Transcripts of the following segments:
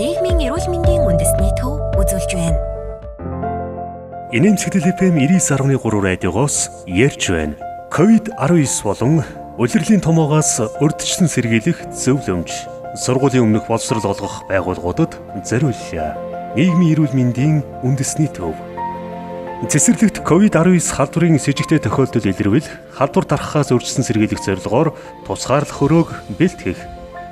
Нийгмийн эрүүл мэндийн үндэсний төв үзүүлж байна. Инээмсэглэл FM 99.3 радиогоос ярьж байна. COVID-19 болон улирлын томоогоос урьдчилан сэргийлэх зөвлөмж. Сургуулийн өмнөх боловсрол олгох байгууллагуудад зориуллаа. Нийгмийн эрүүл мэндийн үндэсний төв. Цэцэрлэгт COVID-19 халдварын с жигтэй тохиолдол илэрвэл халдвар дарахаас урьдчилан сэргийлэх зорилгоор тусгаарлах хөрөөг бэлтгэх,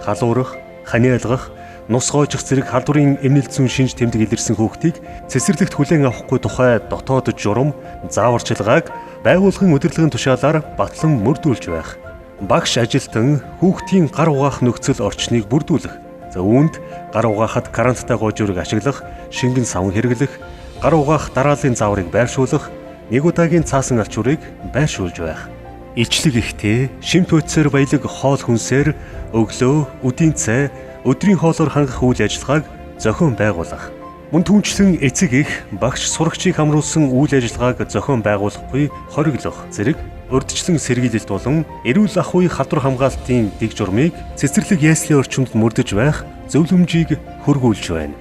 халуурах, ханиалгах, нус гоожих зэрэг халдварын эмнэлт зүйн шинж тэмдэг илэрсэн хүүхдийг цэцэрлэгт хүлээн авахгүй тухай дотоод журам, зааварчилгааг байгууллагын удирдлагын тушаалаар батлан мөрдүүлж байх. Багш ажилтан хүүхдийн гар угаах нөхцөл орчныг бүрдүүлэх. Үүнд гар угаахад карантинтай гоожурыг ашиглах, шингэн савн хэрэглэх, гар угаах дарааллын зааврыг байршуулах, нэг удаагийн цаасан алчуурыг байршуулж байх. Илчлэг ихтэй, шимт хөтсөр баялаг хоол хүнсээр өглөө, үдийн цай, өдрийн хоолоор хангах үйл ажиллагааг зохион байгуулах. Мөн түүнчлэн эцэг эх, багш, сурагчийг хамруулсан үйл ажиллагааг зохион байгуулахгүй хориглох зэрэг урьдчилан сэргийлэлт болон эрүүл ах уй халдвар хамгаалтын дэг журмыг цэцэрлэг яслын орчинд мөрдөж байх зөвлөмжийг хөргүүлж байна.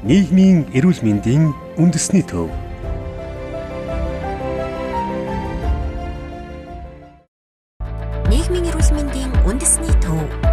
Нийгмийн эрүүл мэндийн үндэсний төв. Нийгмийн эрүүл мэндийн үндэсний төв.